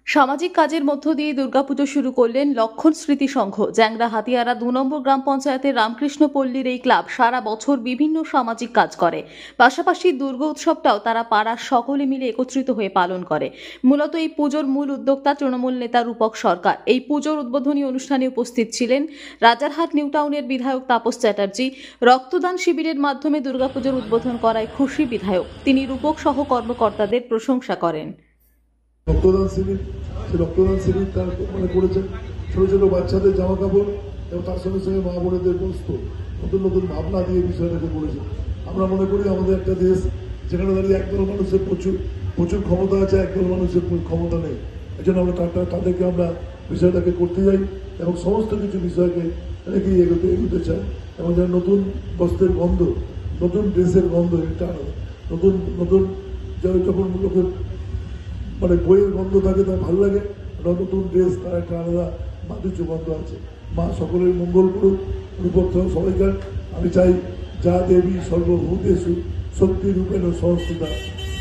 সামাজিক কাজের মধ্য দিয়ে দুর্গাপুজো শুরু করলেন লক্ষণ স্মৃতি সংঘ। জ্যাংরা হাতিয়ারা ২ নম্বর গ্রাম পঞ্চায়েতের রামকৃষ্ণ পল্লীর এই ক্লাব সারা বছর বিভিন্ন সামাজিক কাজ করে। পাশাপাশি দুর্গা উৎসবটাও তারা পাড়ার সকলে মিলে একত্রিত হয়ে পালন করে। মূলত এই পুজোর মূল উদ্যোক্তা তৃণমূল নেতা রূপক সরকার। এই পুজোর উদ্বোধনী অনুষ্ঠানে উপস্থিত ছিলেন রাজারহাট নিউ টাউনের বিধায়ক তাপস চ্যাটার্জি। রক্তদান শিবিরের মাধ্যমে দুর্গাপুজোর উদ্বোধন করায় খুশি বিধায়ক। তিনি রূপক সহ কর্মকর্তাদের প্রশংসা করেন। রক্তদান শিবির, সেই রক্তদান শিবির তার করেছেন। ছোট ছোট বাচ্চাদের জামা কাপড় এবং তার সঙ্গে সঙ্গে মা বোনেদের বস্তু নতুন নতুন ভাবনা দিয়ে বিষয়টাকে করেছেন। আমরা মনে করি আমাদের একটা দেশ যেখানে দাঁড়িয়ে একদল মানুষের প্রচুর ক্ষমতা আছে, একদল মানুষের ক্ষমতা নেই। এই জন্য আমরা তাদেরকে আমরা বিষয়টাকে করতে যাই এবং সমস্ত কিছু বিষয়কে রেখেই এগোতে চাই। এবং যারা নতুন বস্ত্রের গন্ধ, নতুন ড্রেসের গন্ধ, এটা নতুন নতুন যখন লোকের বইয়ের গন্ধ থাকে তার ভালো লাগে, নতুন ড্রেস তার একটা আলাদা মাধুর্য গন্ধ আছে। মা সকলের মঙ্গল করুক, রূপক সবাইকার। আমি চাই যা দেবী সর্বভূতেষু শক্তি রূপেণ সংস্থিতা,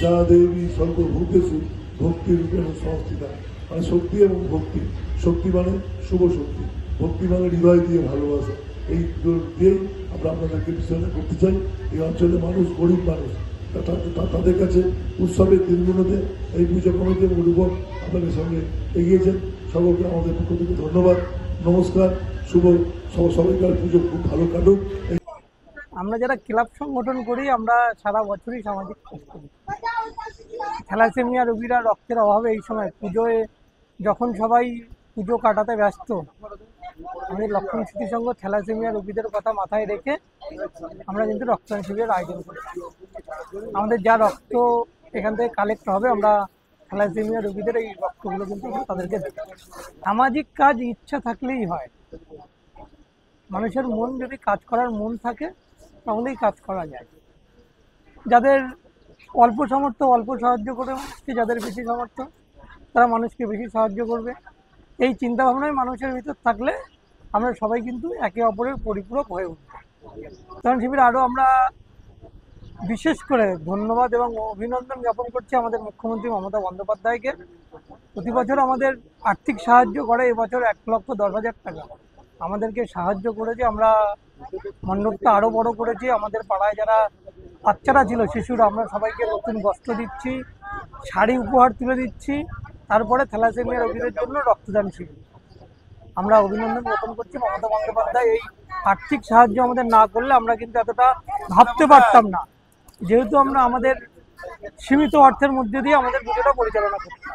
যা দেবী সর্বভূতেষু ভক্তি রূপেণ সংস্থিতা। মানে শক্তি এবং ভক্তি, শক্তি মানে শুভ শক্তি, ভক্তি মানে হৃদয় দিয়ে ভালোবাসা। এই দিয়েই আমরা আপনাদেরকে বিষয়টা করতে চাই। এই অঞ্চলের মানুষ গরিব মানুষ, তাদের কাছে উৎসবের দিনগুলোতে এই পুজো কমিটি এবং রূপক আপনাদের সঙ্গে এগিয়েছেন। সকলকে আমাদের পক্ষ থেকে ধন্যবাদ, নমস্কার, শুভ সবাইকার পুজো খুব ভালো কাটুক। আমরা যারা ক্লাব সংগঠন করি আমরা সারা বছরই সামাজিক কাজ করি। থ্যালাসেমিয়া রোগীরা রক্তের অভাবে এই সময় পুজোয় যখন সবাই পুজো কাটাতে ব্যস্ত, আমাদের লক্ষণ স্মৃতি সংঘ থ্যালাসেমিয়া রোগীদের কথা মাথায় রেখে আমরা কিন্তু রক্তদান শিবিরের আয়োজন করি। আমাদের যা রক্ত এখান থেকে কালেক্ট হবে আমরা থ্যালাসেমিয়া রোগীদের এই রক্তগুলো কিন্তু তাদেরকে দেব। সামাজিক কাজ ইচ্ছা থাকলেই হয়। মানুষের মন যদি কাজ করার মন থাকে তাহলেই কাজ করা যায়। যাদের অল্প সামর্থ্য অল্প সাহায্য করবে মানুষকে, যাদের বেশি সামর্থ্য তারা মানুষকে বেশি সাহায্য করবে। এই চিন্তাভাবনায় মানুষের ভিতর থাকলে আমরা সবাই কিন্তু একে অপরের পরিপূরক হয়ে উঠব। রক্তদান শিবিরে আরও আমরা বিশেষ করে ধন্যবাদ এবং অভিনন্দন জ্ঞাপন করছি আমাদের মুখ্যমন্ত্রী মমতা বন্দ্যোপাধ্যায়কে। প্রতি বছর আমাদের আর্থিক সাহায্য করে, এবছর 1,10,000 টাকা আমাদেরকে সাহায্য করেছে। আমরা মণ্ডপটা আরও বড় করেছি। আমাদের পাড়ায় যারা বাচ্চারা ছিল, শিশুরা, আমরা সবাইকে নতুন বস্ত্র দিচ্ছি, শাড়ি উপহার তুলে দিচ্ছি। তারপরে থ্যালাসেমিয়া রোগীদের জন্য রক্তদান শিবির। আমরা অভিনন্দন জ্ঞাপন করছি মমতা বন্দ্যোপাধ্যায়। এই আর্থিক সাহায্য আমাদের না করলে আমরা কিন্তু এতটা ভাবতে পারতাম না, যেহেতু আমরা আমাদের সীমিত অর্থের মধ্যে দিয়ে আমাদের পুজোটা পরিচালনা করতাম।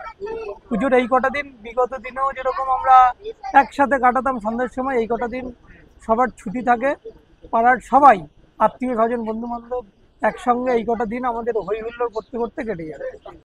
পুজোর এই কটা দিন বিগত দিনেও যেরকম আমরা একসাথে কাটাতাম সন্ধ্যার সময়, এই কটা দিন সবার ছুটি থাকে, পাড়ার সবাই আত্মীয় স্বজন বন্ধু বান্ধব একসঙ্গে এই কটা দিন আমাদের হই হুল্লোড় করতে করতে কেটে যাবে।